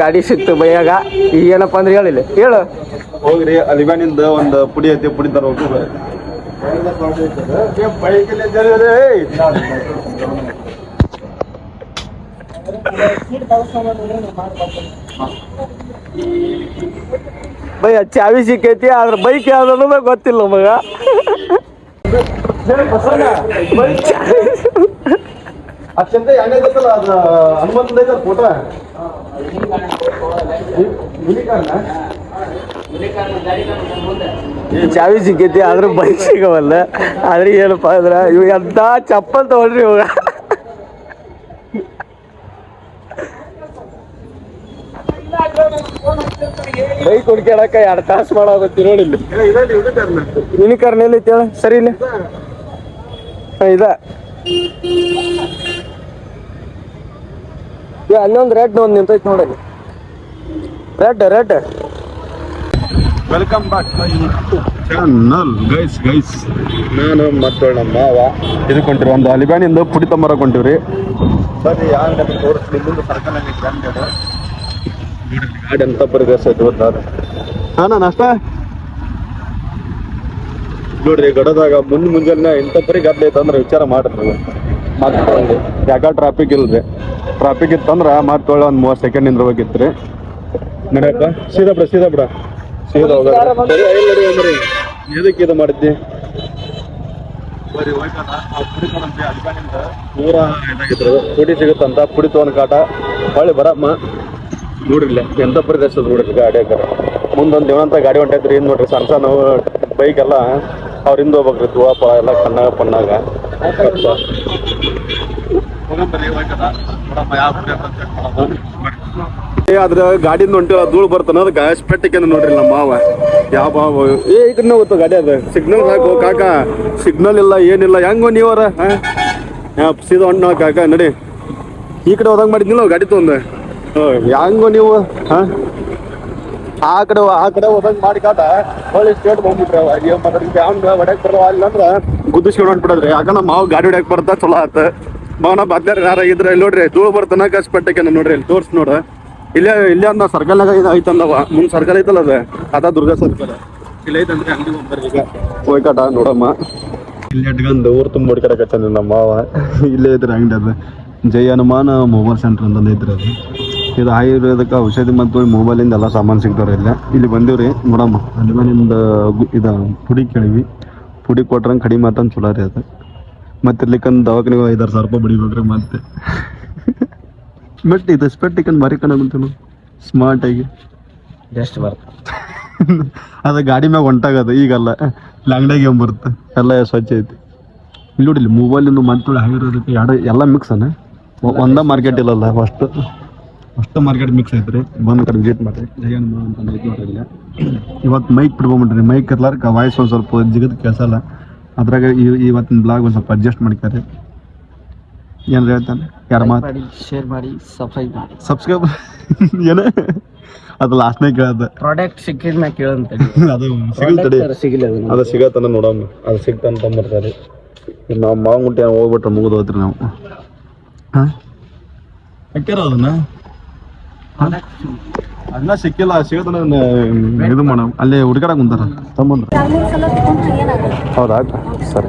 ಗಾಡಿ ಸಿಕ್ತು ಬೈಯಾಗ. ಈಗ ಏನಪ್ಪ ಅಂದ್ರೆ ಹೇಳಿಲ್ಲ ಹೇಳು. ಹೋಗ್ರಿ ಅಲಿಬ್ಯಾನಿಂದ ಒಂದು ಪುಡಿ ಐತಿ, ಪುಡಿ ತರ ಹೋಗ್ರಿ. ಬೈ ಚಾವಿ ಸಿಕ್ಕೈತಿ, ಆದ್ರ ಬೈಕ್ ಯಾವ್ದು ಗೊತ್ತಿಲ್ಲ ಮಗ. ಅಷ್ಟಂತ ಹೆಂಗೈತಲ್ಲ ಅದ ಹನುಮಂತ ಐತಲ್ಲ ಫೋಟೋ ಚಾವಿ ಸಿಕ್ಕೈತಿ ಆದ್ರ ಬೈಕ್ ಸಿಗವಲ್ಲ. ಆದ್ರೆ ಏನಪ್ಪ ಅಂದ್ರ ಇವ್ ಎಂತ ಚಪ್ಪಲ್ ತಗೊಳ್ರಿ ಇವಾಗ. ಬೈಕ್ ಹುಡ್ಕ್ಯಾಡಕ 2 ತಾಸು ಮಾಡಾಗತ್ತಿ ನೋಡಿಲ್ಲ. ಯೂನಿಕಾರ್ನ್ ಎಲ್ಲೈತಿ ಹೇಳ ಸರಿ ಇಲ್ಲ. ಇದ ಅಲ್ಲೊಂದು ರೆಡ್ ಒಂದು ನಿಂತೈತಿ ನೋಡಲ್ಲಿ. Red welcome back channel guys. ನಾನು ಮತ್ತು ನಮ್ಮ ಮಾವ ಇದಕ್ಕೆ ಹೊಂಟಿರಿ, ಒಂದು ಅಲಿಬ್ಯಾನಿಂದ ಪುಡಿ ತಂಬರಕ್ಕೆ ಹೊಂಟಿವ್ರಿ. ಸರಿ ಯಾವ ತೋರಿಸ್ಲಿ ಮುಂದೆ ಸರ್ಕಲ್ನಲ್ಲಿ ಗಾಡಿ ಅಂತ ಪರಿಗಸ ಇವತ್ತಾದ್ರೆ ಹಾಂ ನಾಷ್ಟ ನೋಡ್ರಿ. ಗಡದಾಗ ಮುಂಜಾನೆ ಇಂಥ ಪರಿ ಗದ್ದೆ ಐತಂದ್ರೆ ವಿಚಾರ ಮಾಡ್ರಿ ನೀವು. ಮತ್ತೆ ಯಾಕೆ ಟ್ರಾಫಿಕ್ ಇಲ್ರಿ, ಟ್ರಾಫಿಕ್ ಇತ್ತಂದ್ರೆ ಮತ್ತೆ ಒಳ್ಳೆ ಒಂದು 30 ಸೆಕೆಂಡ್ ನಿಂದ್ರಬೇಕಿತ್ತು ರೀ. ನಡಿಯಪ್ಪ ಸೀದಾ ಬಿಡ ಸೀದಾ ಹೋಗ್ರಿ. ಎದಕ್ಕೆ ಇದು ಮಾಡಿದ್ದಿ ಬರೀ ಪೂರ ಇದಾಗಿದ್ರು. ಪುಡಿ ಸಿಗುತ್ತಂತ, ಪುಡಿ ತೊಗೊಂಡು ಕಾಟ ಹೊಳ್ಳಿ ಬರಮ್ಮ ನೋಡ್ರಿಲ್ಲ ಎಂತ ಪ್ರದೇಶ ನೋಡ್ರಿ. ಗಾಡಿ ಹಾಕಾರ ಮುಂದೊಂದು ದೇವಂತ ಗಾಡಿ ಹೊಂಟೈತ್ರಿ. ಏನು ನೋಡ್ರಿ ಸಣ್ಣ ಸಣ್ಣ ಬೈಕ್ ಎಲ್ಲ ಅವ್ರಿಂದ ಹೋಗ್ಬೇಕ್ರಿ. ದುವಾಪ ಎಲ್ಲ ಕಣ್ಣಾಗ ಪಣ್ಣಾಗ ಆದ್ರೆ ಗಾಡಿಯಿಂದ ಹೊಂಟಿಲ್ಲ, ಧೂಳು ಬರ್ತಾನ. ಅದಕ್ಕೆ ಸ್ಪೆಟ್ಟಿಗೆ ನೋಡ್ರಿ ನಮ್ಮ ಮಾವ ಯಾವ ಮಾವ ಈ ಕಡೆ ಹೋಗ್ತು ಗಾಡಿ. ಅದು ಸಿಗ್ನಲ್ ಹಾಕು ಕಾಕ, ಸಿಗ್ನಲ್ ಇಲ್ಲ ಏನಿಲ್ಲ. ಹೆಂಗೋ ನೀವರ ಸೀದಾ ಹೊಂಟ ಕಾಕ ನಡಿ. ಈ ಕಡೆ ಹೋದಂಗೆ ಮಾಡಿದ್ನಿಲ್ಲ ಗಾಡಿ ತೊಂದು. ಹೆಂಗೋ ನೀವು ಆ ಕಡೆ ಹೋದಂಗೆ ಮಾಡಿ ಕಾಟ ಹೊಳ್ಳಿ ಸ್ಟೇಟ್ ಬಂದ್ಬಿಟ್ರೆ ಹೊಡ್ಯಾಕ್ ಬರೋ ಅಲ್ಲ ಅಂದ್ರೆ ಗುದ್ದಿಸ್ಕೊಂಡು ಹೊಂಟ್ಬಿಡದ್ರಿ. ಯಾಕ ನಮ್ಮ ಮಾವು ಗಾಡಿ ಹೊಡ್ಯಾಕ್ ಬರ್ತಾ ಚಲೋ ಆತ. ಮಾವನ ಬದ್ಲಾರ ಯಾರಾಗಿದ್ರೆ ಇಲ್ಲಿ ನೋಡ್ರಿ ಧೂಳು ಬರ್ತನ ಕಸ್ಪೆಟ್ಟಕ್ಕೆ ನೋಡ್ರಿ. ಇಲ್ಲಿ ತೋರ್ಸ್ ನೋಡ, ಇಲ್ಲೇ ಅಂದ ಸರ್ಕಲ್ನಾಗ ಐತಂದವ. ಮುಂದೆ ಸರ್ಕಲ್ ಐತಲ್ಲ ಅದ ದುರ್ಗಾ ಸರ್ಕಲ್. ಇಲ್ಲಿ ಐತಂದ್ರೆ ಅಂಗಡಿ ಹೋಗ್ಬರ್ರಿ ಈಗ ಹೋಯ್ಕಾಟ ನೋಡಮ್ಮ. ಇಲ್ಲಿ ಇಟ್ಕೊಂಡು ಊರು ತುಂಬ ಹುಡ್ಕಡಕತ್ತ ನಮ್ಮ ಮಾವ. ಇಲ್ಲೇ ಐತ್ರಿ ಅಂಗಡಿ. ಅದು ಜೈ ಹನುಮಾನ್ ಮೊಬೈಲ್ ಸೆಂಟರ್ ಅಂತಂದು ಐತ್ರಿ. ಅದು ಇದು ಆಯುರ್ವೇದಕ್ಕೆ ಔಷಧಿ ಮತ್ತು ಮೊಬೈಲಿಂದ ಎಲ್ಲ ಸಾಮಾನು ಸಿಗ್ತಾವ್ರಿ. ಇಲ್ಲಿ ಬಂದೀವ್ರಿ ನೋಡಮ್ಮ. ಅಲ್ಲಿಂದ ಇದು ಪುಡಿ ಕೇಳಿವಿ, ಪುಡಿ ಕೊಟ್ರಂಗೆ ಕಡಿಮೆ ಮಾತಂದು ಚಲೋ ರೀ. ಅದು ಮತ್ತೆ ಇರ್ಲಿಕ್ಕಂದು ದವಾಖಾನೆಗೆ 5,000 ರೂಪಾಯಿ ಬಡಿಬೇಕ್ರಿ ಮತ್ತೆ. ಬಟ್ ಇದು ಸ್ಪೆಟ್ಟಿಕನ್ ಭಾರಿ ಕಾಣಂತ ಸ್ಮಾರ್ಟ್ ಆಗಿ ಎಷ್ಟು ಬರ್ತದೆ. ಅದು ಗಾಡಿ ಮ್ಯಾಗ ಹೊಂಟಾಗದು ಈಗಲ್ಲ, ಅಂಗಡಿಯಾಗ ಬರುತ್ತೆ ಎಲ್ಲ ಸ್ವಚ್ಛ ಐತಿ. ಇಲ್ಲಿ ನೋಡಿಲ್ಲ ಮೊಬೈಲಿಂದು ಮಂತುಳಿ ಆಗಿರೋದಕ್ಕೆ ಎಲ್ಲ ಮಿಕ್ಸ್ ಒಂದ ಮಾರ್ಕೆಟ್ ಇಲ್ಲಲ್ಲ. ಅಷ್ಟು ಮಾರ್ಕೆಟ್ ಮಿಕ್ಸ್ ಐತ್ರಿ. ಬಂದು ಕಡೆ ವಿಸಿಟ್ ಮಾಡಿರಿ. ಜಯಣ್ಣ ಅಂತ ಐತಿ ನೋಡಿಲ್ಲ. ಇವತ್ತು ಮೈಕ್ ಬಿಡ್ಕೊಂಬಿಟ್ರಿ. ಮೈಕ್ ಇರ್ಲಾರ್ಕ ವಾಯ್ಸ್ ಒಂದು ಸ್ವಲ್ಪ ಜಿಗದ್ ಕೇಳಿಸಲ್ಲ. ಅದ್ರಾಗ ಇವತ್ತಿನ ಬ್ಲಾಗ್ ಒಂದು ಸ್ವಲ್ಪ ಅಡ್ಜಸ್ಟ್ ಮಾಡ್ತಾರೆ. ಏನ್ರಿ ಹೇಳ್ತಾನೆ ಯಾರ ಮಾತು ಶೇರ್ ಮಾಡಿ ಸಬ್ಸ್ಕ್ರೈಬ್ ಏನ ಅದು ಲಾಸ್ಟ್ನಾಗ ಕೇಳದ ಪ್ರಾಡಕ್ಟ್ ಸಿಕ್ಕಿದ ಮ್ಯಾಗ ಕೇಳಂತ. ಅದು ಸಿಗಿಲ್ಲ ಅದು ಸಿಗತ್ತನ ನೋಡಮ್ಮ. ಅದು ಸಿಗ್ತಂತ ಬರ್ತಾರೆ. ನಾವು ಮಾವು ಮುಟ್ಟಿ ಹೋಗ್ಬಿಟ್ರೆ ಮುಗಿದು ಹೋಗ್ತೀರಿ ನಾವು. ಹಾಕ್ಯಾರ ಅದನ್ನ ಸಿಕ್ಕಿಲ್ಲ, ಸಿಗತ್ತ ಇದು ಮಾಡ ಅಲ್ಲಿ ಹುಡುಗಾಡಕ್ ಕುಂತಾರ ತಮ್ಮಂದ್ರು. ಹೌದಾ ಸರಿ.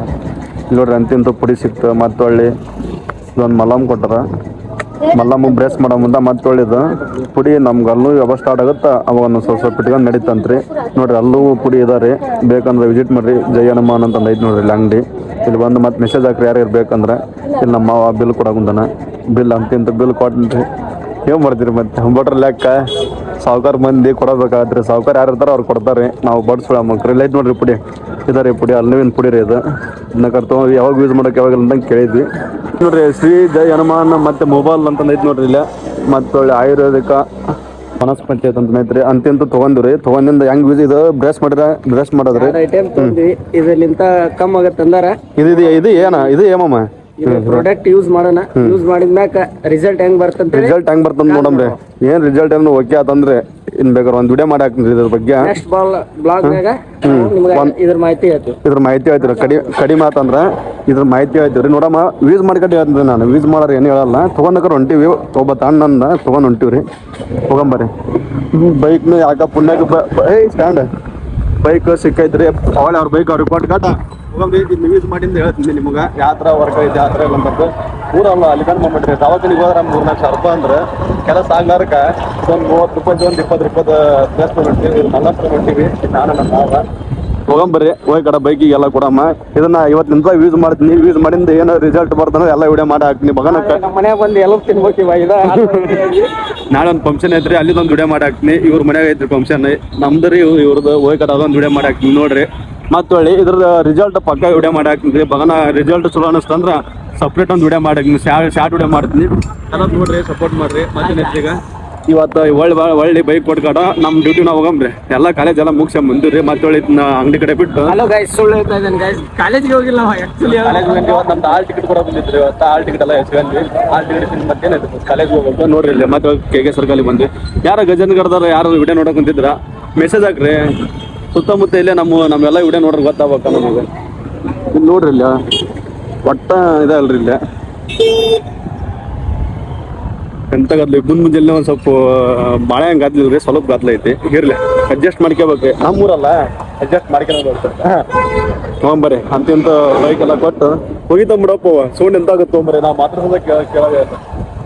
ನೋಡ್ರಿ ಅಂತಿಂತ ಪುಡಿ ಸಿಕ್ತು. ಮತ್ತೆ ಒಳ್ಳೆ ಇದೊಂದು ಮಲ್ಲಮ್ ಕೊಟ್ಟಾರ. ಮಲ್ಲಮ್ಮ ಬ್ರೇಸ್ ಮಾಡೋ ಮುಂದೆ ಮತ್ತೆ ಒಳ್ಳಿದು ಪುಡಿ ನಮ್ಗೆ ಅಲ್ಲೂ ಯಾವಾಗ ಸ್ಟಾರ್ಟ್ ಆಗುತ್ತೆ ಅವಾಗ ಒಂದು ಸ್ವಲ್ಪ ಇಟ್ಕೊಂಡು ನಡೀತಂತ್ರಿ. ನೋಡ್ರಿ ಅಲ್ಲೂ ಪುಡಿ ಇದಾರೆ, ಬೇಕಂದ್ರೆ ವಿಸಿಟ್ ಮಾಡ್ರಿ. ಜೈ ಹನುಮಾನ್ ಅಂತಂದು ಐತೆ ನೋಡ್ರಿ ಇಲ್ಲಿ ಅಂಗಡಿ. ಇಲ್ಲಿ ಬಂದು ಮತ್ತೆ ಮೆಸೇಜ್ ಹಾಕ್ರಿ ಯಾರು ಬೇಕಂದ್ರೆ. ಇಲ್ಲಿ ನಮ್ಮ ಮಾವ ಬಿಲ್ ಕೊಡಕುಂತಾನ. ಬಿಲ್ ಅಂತಿಂತ ಬಿಲ್ ಕೊಟ್ರಿ ಏನು ಮಾಡ್ತೀರಿ ಮತ್ತೆ ಬಟ್ರ ಲೆಕ್ಕ. ಸಾವುಕಾರ ಮಂದಿ ಕೊಡಬೇಕಾದ್ರಿ. ಸಾವುಕಾರ ಯಾರು ಇರ್ತಾರೋ ಅವ್ರು ಕೊಡ್ತಾರೆ. ನಾವು ಬಡ್ಸ್ಕೊಳ ಮಕ್ರಿ. ಲೈಟ್ ನೋಡ್ರಿ ಪುಡಿ ಇದಾರೆ. ಪುಡಿ ಅಲ್ಲಿನ ಪುಡಿ ರೀ. ಇದು ಇದನ್ನ ಕರ್ತ ಯಾವಾಗ ಯೂಸ್ ಮಾಡೋಕೆ ಯಾವಾಗ ಅಂತ ಕೇಳಿದ್ವಿ. ನೋಡ್ರಿ ಶ್ರೀ ಜೈ ಹನುಮಾನ್ ಮತ್ತೆ ಮೊಬೈಲ್ ಅಂತಂದು ಐತಿ ನೋಡ್ರಿ ಇಲ್ಲ. ಮತ್ತೆ ಒಳ್ಳೆ ಆಯುರ್ವೇದಿಕ ವನಸ್ಪತಿ ಅಂತ ಐತ್ರಿ. ಅಂತಿಂತ ತೊಗೊಂಡಿವ್ರಿ. ತೊಗೊಂಡಿಂದ ಹೆಂಗ್ ಯೂಸ್ ಇದು ಬ್ರಷ್ ಮಾಡೋದ್ರಿ. ಇದರಿಂದ ಕಮ್ ಆಗತ್ತೆ ಅಂದಾರ. ಇದು ಏಮಮ್ಮ ಪ್ರಾಡಕ್ಟ್ ಯೂಸ್ ಮಾಡೋಣ. ಯೂಸ್ ಮಾಡಿದ್ಮ್ಯಾಕ ರಿಸಲ್ಟ್ ಹೆಂಗ್ ಬರ್ತಂತ ನೋಡಮ್ರಿ. ರಿಸಲ್ಟ್ ಏನು ಓಕೆ ಆತಂದ್ರೆ ಇನ್ ಬೇಕಾದ್ರೆ ಒಂದು ವಿಡಿಯೋ ಮಾಡಿ ಹಾಕ್ತೀನಿ ಇದ್ರ ಬಗ್ಗೆ. ನೆಕ್ಸ್ಟ್ ಬ್ಲಾಗ್ನಾಗ ನಿಮ್ಗೆ ಇದ್ರ ಮಾಹಿತಿ ಹೇಳ್ತೀವಿ. ಇದ್ರ ಮಾಹಿತಿ ಹೇಳ್ತೀರ ಕಡಿಮೆ ಆತಂದ್ರೆ ಇದ್ರ ಮಾಹಿತಿ ಹೇಳ್ತೀವಿ ನೋಡಮ್ಮ. ಯೂಸ್ ಮಾಡ್ಕೊಂಡು ಹೇಳ್ತೀನಿ ನಾನು, ಯೂಸ್ ಮಾಡೋರು ಏನು ಹೇಳಲ್ಲ. ತೊಗೊಂಡ್ರೆ ಹೊಂಟಿವಿ, ಒಬ್ಬ ಅಣ್ಣಂದ ತೊಗೊಂಡು ಹೊಂಟಿವ್ರಿ. ಹೋಗಂಬರಿ. ಬೈಕ್ನ ಯಾಕ ಪುಣ್ಯಕ್ಕೆ ಸ್ಟ್ಯಾಂಡ್ ಬೈಕ್ ಸಿಕ್ಕೈತ್ರಿ. ಅವಳೆ ಅವ್ರ ಬೈಕ್ ಅವ್ರಿಗೆ ಕೊಟ್ಟು ಕಾಟ ಹೋಗಂಬಿ. ಯೂಸ್ ಮಾಡಿಂದ ಹೇಳ್ತೀನಿ ನಿಮ್ಗೆ ಯಾವ ಥರ ವರ್ಕ್ ಐತೆ ಯಾವ ಥರ ಇಲ್ಲ ಅಂತಂದು. ಊರಲ್ಲ ಅಲ್ಲಿ ಕಣ್ಣು ಮಾಡ್ಬಿಟ್ರಿ. ದವಾಖಾನಿಗೆ ಹೋದ್ರೆ 3-4 ಸಾವಿರ ರೂಪಾಯಿ ಅಂದ್ರೆ ಕೆಲಸ ಆಗ್ಲಾರಕ್ಕೆ ಒಂದು 30 ರೂಪಾಯಿ ಒಂದು 20 ರೂಪಾಯಿ ಪ್ಲೇಸ್ ಹೊಂಟಿವಿ. 40 ಹೊಂಟಿವಿ ನಾನು ನಮ್ಮ ಮಾವ. ಹೋಗಂಬರ್ರಿ ಹೋಗಿ ಕಡೆ ಬೈಕಿಗೆ ಎಲ್ಲ ಕೊಡಮ್ಮ. ಇದನ್ನ ಇವತ್ತಿನಿಂದ ಯೂಸ್ ಮಾಡ್ತೀನಿ. ಯೂಸ್ ಮಾಡಿಂದ ಏನೋ ರಿಸಲ್ಟ್ ಬರ್ತಾನೋ ಎಲ್ಲ ವಿಡಿಯೋ ಮಾಡಿ ಹಾಕ್ತೀನಿ. ಬಗನಕ್ಕೆ ಮನೆಗೆ ಬಂದು ಎಲ್ಲ ತಿನ್ಬೇಕಿವ ನಾಳೆ ಒಂದು ಫಂಕ್ಷನ್ ಐತ್ರಿ, ಅಲ್ಲಿದೊಂದು ವಿಡಿಯೋ ಮಾಡಿ ಹಾಕ್ತೀನಿ. ಇವ್ರ ಮನ್ಯಾಗ ಐತ್ರಿ ಫಂಕ್ಷನ್ ನಮ್ದು ರೀ. ಇವ್ರದ್ದು ಹೋಗಿ ಕಡೆ ಅದೊಂದು ವಿಡಿಯೋ ಮಾಡಿ ಹಾಕ್ತೀನಿ ನೋಡ್ರಿ. ಮತ್ತೆ ಹೊಳ್ಳಿ ಇದ್ರದ್ದು ರಿಸಲ್ಟ್ ಪಕ್ಕ ವಿಡಿಯೋ ಮಾಡಿ ಹಾಕ್ತೀನಿ. ಬಗನ ರಿಸಲ್ಟ್ ಚಲೋ ಅನಿಸ್ತಂದ್ರೆ ಸಪ್ರೇಟ್ ಒಂದು ವಿಡಿಯೋ ಮಾಡಿ ಹಾಕ್ತೀನಿ. ಶಾರ್ಟ್ ವಿಡಿಯೋ ಮಾಡ್ತೀನಿ. ಎಲ್ಲ ನೋಡ್ರಿ, ಸಪೋರ್ಟ್ ಮಾಡ್ರಿ. ಮತ್ತೆ ಈಗ ಇವತ್ತು ಒಳ್ಳೆ ಬೈಕ್ ಕೊಟ್ಕಾಡ ನಮ್ಮ ಡ್ಯೂಟಿ ನಾವು ಹೋಗಂಬ್ರಿ. ಎಲ್ಲ ಕಾಲೇಜ್ ಎಲ್ಲ ಮುಗಿಸಿ ಬಂದಿವ್ರಿ. ಮತ್ತೆ ಒಳ್ಳೆ ಅಂಗಡಿ ಕಡೆ ಬಿಟ್ಟು ಹಲೋ ಗೈಸ್, ಸುಳ್ಳು ಹೇಳ್ತಾ ಇದ್ದೇನೆ ಗೈಸ್. ಕಾಲೇಜ್ಗೆ ಹೋಗಿಲ್ಲ ಆಕ್ಚುಲಿ. ನಮ್ದು ಹಾಲ್ ಟಿಕೆಟ್ ಕೂಡ ಬಂದಿದ್ರಿ. ಇವತ್ತು ಹಾಲ್ ಟಿಕೆಟ್ ಎಲ್ಲ ಎಸ್ಕೊಂಡ್ವಿ. ಹಾಲ್ ಟಿಕೆಟ್ ಮತ್ತೇನಾಯ್ತು ಕಾಲೇಜ್ ಹೋಗ್ಬೇಕು ನೋಡ್ರಿ. ಇಲ್ಲಿ ಮತ್ತೆ ಕೆ ಸರ್ಕಲ್ ಬಂದ್ವಿ. ಯಾರು ಗಜನ್ಗರ್ದಾರ ಯಾರು ವಿಡಿಯೋ ನೋಡಕ್ ಕುಂತಿದ್ರ ಮೆಸೇಜ್ ಹಾಕ್ರಿ. ಸುತ್ತಮುತ್ತ ಇಲ್ಲೇ ನಮ್ಮೆಲ್ಲ ವಿಡಿಯೋ ನೋಡ್ರಿ ಗೊತ್ತಾಗಬೇಕ ನಮಗೆ. ಇಲ್ಲಿ ನೋಡ್ರಿ ಇಲ್ಲ ಒಟ್ಟ ಇದೆ ಅಲ್ರಿ ಇಲ್ಲ ಎಂತ ಗದ್ಲಿ. ಮುಂಜಾನೆ ಒಂದು ಸ್ವಲ್ಪ ಬಾಳೆ ಹಂಗೆ ಗದ್ಲಿಲ್ರಿ, ಸ್ವಲ್ಪ ಗದ್ಲ ಐತಿ. ಇರ್ಲಿ ಅಡ್ಜಸ್ಟ್ ಮಾಡ್ಕೋಬೇಕ್ರಿ. ನಮ್ಮೂರಲ್ಲ ಅಡ್ಜಸ್ಟ್ ಮಾಡ್ಕೊಬೇಕು. ತೊಗೊಂಬರಿ ಅಂತಿಂತ ಬೈಕ್ ಎಲ್ಲ ಕೊಟ್ಟು ಹೋಗಿತ್ತಂಬಿಡಪ್ಪ. ಸೌಂಡ್ ಎಂತ ಆಗುತ್ತೆ ತೊಗೊಂಬರಿ. ನಾವು ಮಾತ್ರ ಕೇಳಾಗ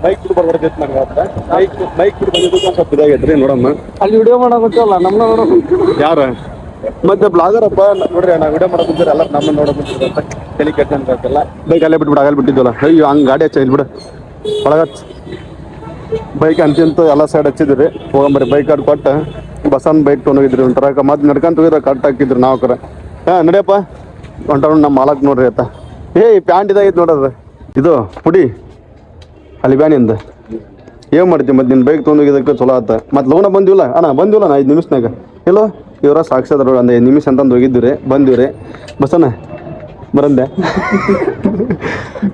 ಬೈಕ್ ಬಿಟ್ಟು ಬರ್ಬಾರ್ದೈತಿ ನನಗೆ. ಬೈಕ್ ಬಿಟ್ಟು ಬಂದಿದ್ದಕ್ಕೆ ಒಂದು ಸ್ವಲ್ಪ ಇದಾಗೈತ್ರಿ. ನೋಡಮ್ಮ ಅಲ್ಲಿ ವಿಡಿಯೋ ಮಾಡೋಲ್ಲ ನಮ್ಮನ್ನ ನೋಡೋದು ಯಾರ ಮತ್ತೆ ಬ್ಲಾಗರಪ್ಪ ನೋಡ್ರಿ. ನಾವು ವಿಡಿಯೋ ಮಾಡಕ್ ಕುಂತೀರಿ ಎಲ್ಲ ನಮ್ಮನ್ನ ನೋಡಕ್ ಕುಂತಿರಂತ ತಲೆ ಕೆಟ್ಟಂತೆಲ್ಲ. ಬೈಕ್ ಅಲ್ಲೇ ಬಿಟ್ಬಿಡು, ಆಗಲ್ ಬಿಟ್ಟಿದ್ವಲ್ಲ. ಅಯ್ಯೋ ಹಂಗೆ ಗಾಡಿ ಹಚ್ಚ ಬಿಡು ಒಳಗಚ್ಚ. ಬೈಕ್ ಅಂತಿಂತ ಎಲ್ಲ ಸೈಡ್ ಹಚ್ಚಿದ್ರಿ. ಹೋಗಂಬರಿ ಬೈಕ್ ಕಾರ್ಡ್ ಕೊಟ್ಟು ಬಸನ್ ಬೈಕ್ ತೊಗೊಂಡೋಗಿದ್ರಿ. ಒಂಥರ ಮತ್ತೆ ನಡ್ಕೊಂತ ಹೋಗಿದ್ರೆ ಕಟ್ ಹಾಕಿದ್ರಿ ನಾವು ಕರ. ನಡಿಯಪ್ಪ ಹೊಂಟ ನಮ್ಮ ಮಾಲಕ್ ನೋಡ್ರಿ ಆಯ್ತಾ. ಪ್ಯಾಂಟ್ ಇದಾಗಿತ್ತು ನೋಡೋದು ಇದು ಪುಡಿ ಅಲ್ಲಿ ಬ್ಯಾನಿಂದ ಏನು ಮಾಡ್ತೀವಿ. ಮತ್ತೆ ನಿನ್ನ ಬೈಕ್ ತೊಗೊಂಡೋಗಿದ್ದಕ್ಕೆ ಚಲೋ ಆತ. ಮತ್ತೆ ಲೋನ ಬಂದಿಲ್ಲ ಅಣ್ಣ, ಬಂದಿಲ್ಲ ನಾ 5 ನಿಮಿಷನಾಗ. ಎಲ್ಲೋ ಇವರ ಸಾಕ್ಷಾತ್ ಒಂದು 5 ನಿಮಿಷ ಅಂತಂದು ಹೋಗಿದ್ದೀವಿ ರೀ. ಬಂದಿವ್ರಿ ಬಸನ ಬರಂದೆ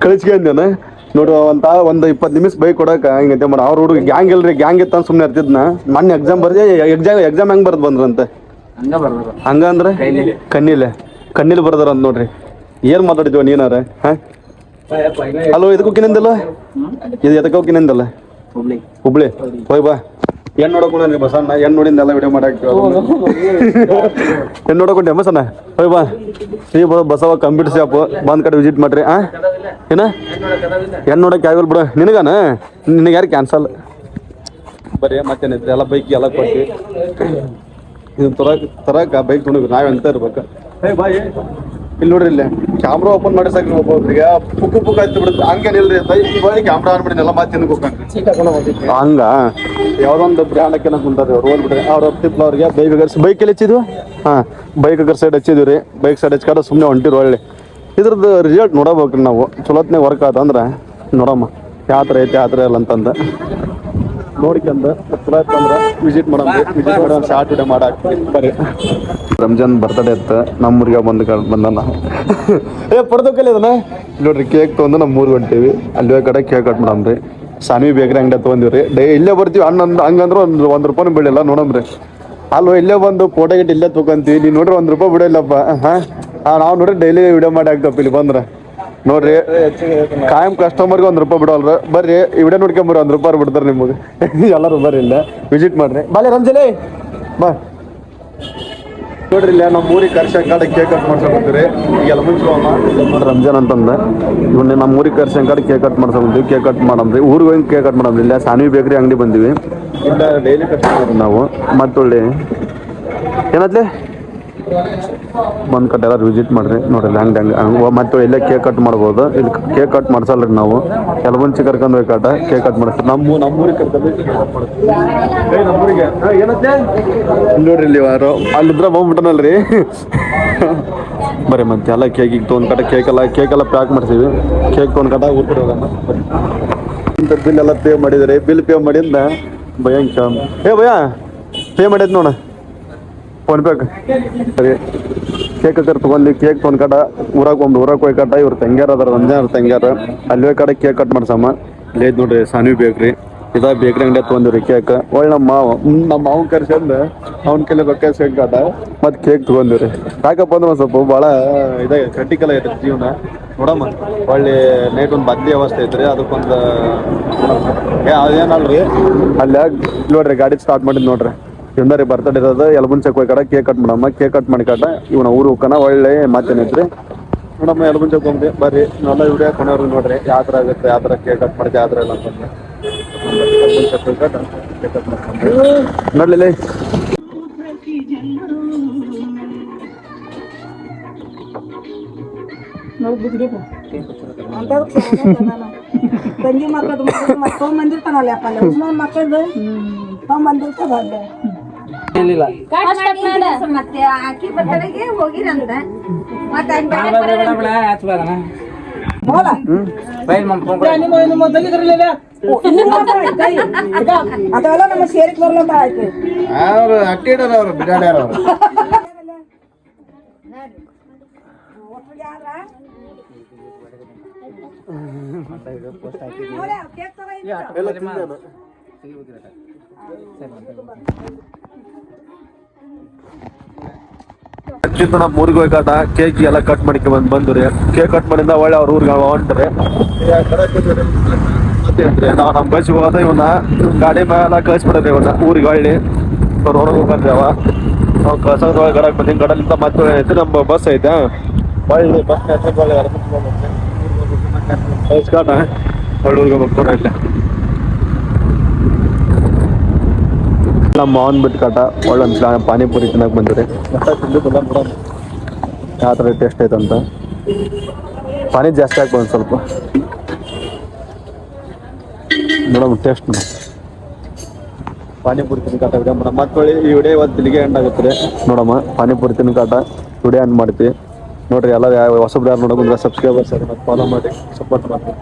ಕಳಿಸ್ಕೊಂಡೇನ ನೋಡು. ಒಂದು 20 ನಿಮಿಷ ಬೈಕ್ ಕೊಡೋಕೆ ಹಿಂಗೈತೆ ಮಾಡಿ. ಅವ್ರ ಹುಡುಗ ಗ್ಯಾಂಗ್ ಇಲ್ರಿ. ಗ್ಯಾಂಗ್ ಇತ್ತು ಅಂತ ಸುಮ್ಮನೆ ಇರ್ತಿದ್ನ. ಮೊನ್ನೆ ಎಕ್ಸಾಮ್ ಬರ್ದೆ. ಎಕ್ಸಾಮ್ ಹೆಂಗೆ ಬರ್ದು ಬಂದ್ರಂತೆ ಹಂಗಂದ್ರೆ ಕಣ್ಣಿಲಿ ಬರ್ದಾರಂತ ನೋಡ್ರಿ. ಏನು ಮಾತಾಡಿದ್ವ ನೀನಾರ? ಹಾಂ ಅಲ್ಲೋ ಇದಕ್ಕೆ ಹೋಗಿನಿಂದಲ್ಲ, ಇದು ಎದಕ್ಕೆ ಹೋಗಿನಿಂದಲ್ಲ ಹುಬ್ಳಿ ಹೋಯ್ ಬಾ. ಏನ್ ನೋಡಕೊಂಡ್ರಿ ಬಸಣ್ಣ? ಏನ್ ನೋಡಿಂದೆಲ್ಲ ವಿಡಿಯೋ ಮಾಡಾಕ ಏನ್ ನೋಡಕೊಂಡೆ ಬಸಣ್ಣ? ಹೋಯ್ ಬಾ. ಶ್ರೀ ಬಸವ ಕಂಪ್ಯೂಟರ್ ಶಾಪ್ ಬಂದ್ ಕಡೆ ವಿಸಿಟ್ ಮಾಡ್ರಿ. ಏನ ಏನ್ ನೋಡಕ್ ಆಗಿಲ್ ಬಿಡ ನಿನಗಾನ. ನಿನಗೆ ಯಾರು ಕ್ಯಾನ್ಸಲ್ ಬರೀ ಮತ್ತೇನೈತ್ರಿ. ಎಲ್ಲ ಬೈಕ್ ಎಲ್ಲ ಕೊಟ್ಟು ಇದನ್ನ ತರಕ ಬೈಕ್ ತೊಗೊಂಡ್ವಿ. ನಾವೆಂತ ಇರ್ಬೇಕು. ಬಾಯ್ ಇಲ್ಲಿ ನೋಡ್ರಿ, ಇಲ್ಲಿ ಕ್ಯಾಮ್ರಾ ಓಪನ್ ಮಾಡಿ ಸಾಕ್ರಿ. ಒಬ್ಬೊಬ್ರಿಗೆ ಪುಕ್ ಆಯ್ತು ಬಿಡುತ್ತೆ. ಹಂಗೇನಿಲ್ರಿ. ಬರೀ ಕ್ಯಾಮ್ರಾ ಆನ್ ಮಾಡಿ ಎಲ್ಲ ಮಾತು ತಿನ್ಬೇಕು ಹಂಗ. ಯಾವ್ದೊಂದು ಬ್ರ್ಯಾಂಡ್ ಹಾಕಿ ಕುಂತಾರೆ ಅವ್ರು. ಹೋಗ್ಬಿಟ್ರಿ ಅವ್ರ ತಿಪ್ಲ ಅವ್ರಿಗೆ ಬೈಕಲ್ಲಿ ಹಚ್ಚಿದ್ವಿ. ಬೈಕ್ ಸೈಡ್ ಹಚ್ಚಿದ್ವಿ ರೀ. ಬೈಕ್ ಸೈಡ್ ಹಚ್ಕೊಂಡು ಸುಮ್ಮನೆ ಹೊಂಟಿರು. ಒಳ್ಳೆ ಇದ್ರದ್ದು ರಿಸಲ್ಟ್ ನೋಡಬೇಕ್ರಿ ನಾವು. ಚಲೋತ್ನೇ ವರ್ಕ್ ಆತಂದ್ರೆ ನೋಡಮ್ಮ ಯಾವ ಥರ ಐತೆ ಯಾವ ಥರ ಇಲ್ಲ ಅಂತಂದು ನೋಡ್ಕೊಂಡು ಚಲೋ ಆಯ್ತಂದ್ರೆ ವಿಸಿಟ್ ಮಾಡೋ ಶಾರ್ಟ್ ವಿಡಿಯೋ ಮಾಡಾಕ್ತೀವಿ. ಬರೀ ರಂಜಾನ್ ಬರ್ತಡೇ ಇತ್ತು. ನಮ್ಮೂರಿಗೆ ಬಂದನ ಪಡ್ದಕ್ಕಲ್ಲಿ ಅದನ್ನ ನೋಡ್ರಿ. ಕೇಕ್ ತೊಗೊಂಡು ನಮ್ಮ ಊರಿಗೆ ಹೊಂಟೀವಿ. ಅಲ್ಲಿ ಕಡೆ ಕೇಕ್ ಕಟ್ ಮಾಡಮ್ರಿ. ಸಾನ್ವಿ ಬೇಕ್ರಿ ಅಂಗಡಿ ತೊಗೊಂಡಿವ್ರಿ. ಇಲ್ಲೇ ಬರ್ತೀವಿ. ಹಂಗಂದ್ರೆ ಒಂದು ರೂಪಾಯಿ ಬಿಡಿಲ್ಲ ನೋಡಮ್ರಿ. ಅಲ್ವ ಇಲ್ಲೇ ಬಂದು ಫೋಟೋ ಗಿಟ್ಟು ಇಲ್ಲೇ ತೊಗೊಂತೀವಿ. ನೀವು ನೋಡ್ರಿ 1 ರೂಪಾಯಿ ಬಿಡಿಲ್ಲಪ್ಪ. ನಾವು ನೋಡ್ರಿ ಡೈಲಿ ವಿಡಿಯೋ ಮಾಡಿ ಹಾಕ್ತಪ್ಪ. ಇಲ್ಲಿ ಬಂದ್ರೆ ನೋಡ್ರಿ ಕಾಯಂ ಕಸ್ಟಮರ್ಗೆ 1 ರೂಪಾಯಿ ಬಿಡೋಲ್ರಿ. ಬರ್ರಿ ಈ ವಿಡಿಯೋ ನೋಡ್ಕೊಂಬರ್ರಿ. 1 ರೂಪಾಯಿ ಬಿಡ್ತಾರೆ ನಿಮಗೆ. ಎಲ್ಲರೂ ಬರ್ರಿ ಇಲ್ಲ ವಿಸಿಟ್ ಮಾಡ್ರಿ. ಬಾಲೆ ರಂಜಲೆ ಬಾ. ನೋಡ್ರಿ ಇಲ್ಲ ನಮ್ಮ ಊರಿಗೆ ಕರ್ಸಂಕಾಡ ಕೇಕ್ ಕಟ್ ಮಾಡ್ಸಕೊಂತೀರಿ. ಈಗೆಲ್ಲ ಮುಂಚೆ ರಂಜಾನ್ ಅಂತಂದ ಇವನ್ನೇ ನಮ್ಮ ಊರಿಗೆ ಕರ್ಸಂಕಾಡ ಕೇಕ್ ಕಟ್ ಮಾಡ್ಸಕೊಂತೀವಿ. ಕೇಕ್ ಕಟ್ ಮಾಡಮ್ರಿ. ಊರಿಗೆ ಹೋಗಿ ಕೇಕ್ ಕಟ್ ಮಾಡಮ್ರಿ. ಇಲ್ಲ ಸಾನ್ವಿ ಬೇಕ್ರಿ ಅಂಗಡಿ ಬಂದಿವಿ. ಇಲ್ಲ ಡೈಲಿ ಕಟ್ ಮಾಡ್ರಿ ನಾವು. ಮತ್ತೊಳ್ಳಿ ಏನತ್ಲೆ ಬಂದ್ ಕಟ್ ಎಲ್ಲರೂ ವಿಸಿಟ್ ಮಾಡ್ರಿ. ನೋಡ್ರಿ ಹಂಗೆ ಮತ್ತೆ ಇಲ್ಲೇ ಕೇಕ್ ಕಟ್ ಮಾಡ್ಬೋದು. ಇಲ್ಲಿ ಕೇಕ್ ಕಟ್ ಮಾಡ್ಸಲ್ರಿ ನಾವು. ಕೆಲವೊಂದು ಕರ್ಕೊಂಡು ಹೋಗಿ ಕಟ ಕೇಕ್ ಕಟ್ ಮಾಡಿಸ್ತೀವಿ. ನಮ್ಮೂರಿಗೆ ಕರ್ಕೊಂಡು ನಮ್ಮೂರಿಗೆ ಏನತ್ತೆ ನೋಡ್ರಿ. ಇಲ್ಲಿ ಯಾರು ಅಲ್ಲಿದ್ರ ಬಂದ್ಬಿಟ್ಟನಲ್ರಿ. ಬರೀ ಮತ್ತೆ ಎಲ್ಲ ಕೇಕಿಗೆ ತೊಗೊಂಡ್ ಕಟ ಕೇಕೆಲ್ಲ ಪ್ಯಾಕ್ ಮಾಡ್ತೀವಿ. ಕೇಕ್ ತೊಗೊಂಡ್ ಕಟ ಊರ್ ಕಡೆ ಹೋಗೋಣ. ಇಂಥ ಬಿಲ್ ಎಲ್ಲ ಪೇ ಮಾಡಿದ್ರಿ. ಬಿಲ್ ಪೇ ಮಾಡಿಂದ ಭಯಂಕ ಭಯ ಪೇ ಮಾಡೈತೆ ನೋಡ ಫೋನ್ ಪೇಗೆ. ಸರಿ ಕೇಕ್ ತೊಗೊಂಡು ಕೇಕ್ ತೊಗೊಂಡ್ ಕಟ ಊರಾಗ ಹೋಗಿ ಕಟ. ಇವ್ರು ತಂಗ್ಯಾರ ಅದಾರ ರಂಜಾನ್ ತಂಗ್ಯಾರ. ಅಲ್ಲಿ ಕಡೆ ಕೇಕ್ ಕಟ್ ಮಾಡ್ಸಮ್ಮ. ಲೇದ್ ನೋಡ್ರಿ ಸಾನ್ವಿ ಬೇಕ್ರಿ. ಇದ ಬೇಕ್ರಿ ಅಂಗಡಿ ತೊಗೊಂಡಿವ್ರಿ ಕೇಕ್ ಒಳ್ಳೆ ನಮ್ಮ ಮಾವನ್ ಕರ್ಸಂದ ಅವ್ನ ಕೈಲಿ ರೊಕ್ಕ ಸಿಗ್ತಾಟ ಮತ್ ಕೇಕ್ ತಗೊಂಡಿವ್ರಿ. ಯಾಕಪ್ಪ ಅಂದ್ರೆ ಒಂದ್ ಸ್ವಲ್ಪ ಭಾಳ ಕ್ರಿಟಿಕಲ್ ಐತ್ರಿ ಜೀವನ. ನೋಡಮ್ಮ ಒಳ್ಳೆ ನೈಟ್ ಒಂದು ಬದ್ಲಿ ವ್ಯವಸ್ಥೆ ಐತ್ರಿ. ಅದಕ್ಕೊಂದು ಅದೇನಲ್ರಿ ಅಲ್ಲಿ ನೋಡ್ರಿ ಗಾಡಿ ಸ್ಟಾರ್ಟ್ ಮಾಡಿದ್ ನೋಡ್ರಿ. ಇನ್ನರಿ ಬರ್ತಡೇ ಇರೋದು ಯಲಬುಂಚಕ್ ಹೋಗಿ ಕಡೆ ಕೇಕ್ ಕಟ್ ಮಾಡಮ್ಮ. ಕೇಕ್ ಕಟ್ ಮಾಡಿ ಕಟ್ಟ ಇವನ ಊರು ಹೋಗ್ಕನ ಒಳ್ಳೆ ಮಾತೇನೈತ್ರಿ. ನೋಡಮ್ಮ ಯಲಬುಂಚಕ್ ಹೋಗ್ರಿ ಬರ್ರಿ. ನಾವೆಲ್ಲ ವಿಡಿಯೋ ಕೊನೆಯವ್ರು ನೋಡ್ರಿ ಯಾವ ಥರ ಆಗುತ್ತೆ, ಯಾವ ಥರ ಕೇಕ್ ಕಟ್ ಮಾಡಿದೆ, ಯಾವ ಥರ ಇಲ್ಲ ಅಂತಂದ್ರೆ ನೋಡ್ಲಿಲ್ಲ. ತಂಗಿ ಮಕ್ಕಳು ತೊಗೊಂಬಂದಿರ್ತಾನಲ್ಲ ಅಪ್ಪ ಮಕ್ಕಳದು ತೊಗೊಂಬಂದಿರ್ತಾರ ಅಲ್ಲೇ ಮತ್ತೆ ಆಕಿ ಬರ್ತಡೆಗೆ ಹೋಗಿರಂತ ಮತ್ತೆ ಅದೆಲ್ಲ ನಮ್ಮ ಸೇರಿಕ್ ಬರ್ಲಂತ ಆಯ್ತು. ಅವ್ರು ಅಟ್ಟಿಡೋರು ಅವ್ರು ಬಿಡಾಡ್ಯಾರ ಅವ್ರು. ಅಚ್ಯುತನ ಊರಿಗೆ ಹೋಗಾಟ ಕೇಕ್ ಎಲ್ಲ ಕಟ್ ಮಾಡಿಕೆ ಬಂದ್ರಿ. ಕೇಕ್ ಕಟ್ ಮಾಡಿಂದ ಒಳ್ಳೆ ಅವ್ರ ಊರಿಗೆ ಹೊಂಟ್ರಿ. ನಾವು ನಮ್ಮ ಬಸ್ ಹೋದ ಇವನ್ನ ಗಾಡಿ ಮೇಲೆ ಕಳಿಸ್ಬಿಡ್ರಿ ಇವನ್ನ ಊರಿಗೆ ಹೊಳ್ಳಿ ರೋಡ್ ಹೋಗ್ಬಂದೇವ. ನಾವು ಕಳ್ಸೋದ್ರೊಳಗೆ ಗಡಕ್ ಬಂದಿ. ಗಡಲಿಂದ ಮತ್ತೆ ಐತಿ ನಮ್ಮ ಬಸ್ ಐತೆ ಒಳ್ಳೆ ಬಸ್ ಕಳ್ಸ್ಕಾಟ ಒಳ್ಳೆ ಊರಿಗೆ ಹೋಗ್ತಾರೆ. ಇಲ್ಲ ನಮ್ಮ ಮಾವನ್ ಬಿಟ್ಟು ಕಾಟ ಒಳ್ಳೆ ಪಾನಿಪುರಿ ತಿನ್ನಕ್ ಬಂದಿರಿ. ಯಾವ ಥರ ಟೇಸ್ಟ್ ಐತಂತ ಪಾನಿ ಜಾಸ್ತಿ ಹಾಕ್ಬೋದು ಸ್ವಲ್ಪ ಮೇಡಮ್. ಟೇಸ್ಟ್ ಪಾನಿಪುರಿ ತಿನ್ಕಾಟ ವಿಡಿಯೋ ಮೇಡಮ್. ಮತ್ತೊಳ್ಳಿ ಈ ವಿಡಿಯೋ ಇವತ್ತು ಇಲ್ಲಿಗೆ ಎಂಡ್ ಆಗುತ್ತೆ ನೋಡಮ್ಮ. ಪಾನಿಪುರಿ ತಿನ್ಕಾಟ ವಿಡಿಯೋ ಎಂಡ್ ಮಾಡ್ತೀವಿ ನೋಡ್ರಿ. ಎಲ್ಲ ಹೊಸಬ್ರು ಯಾರು ನೋಡೋಕೆ ಸಬ್ಸ್ಕ್ರೈಬರ್ಸ್ ಮತ್ತು ಫಾಲೋ ಮಾಡಿ ಸಪೋರ್ಟ್ ಮಾಡ್ತೀವಿ.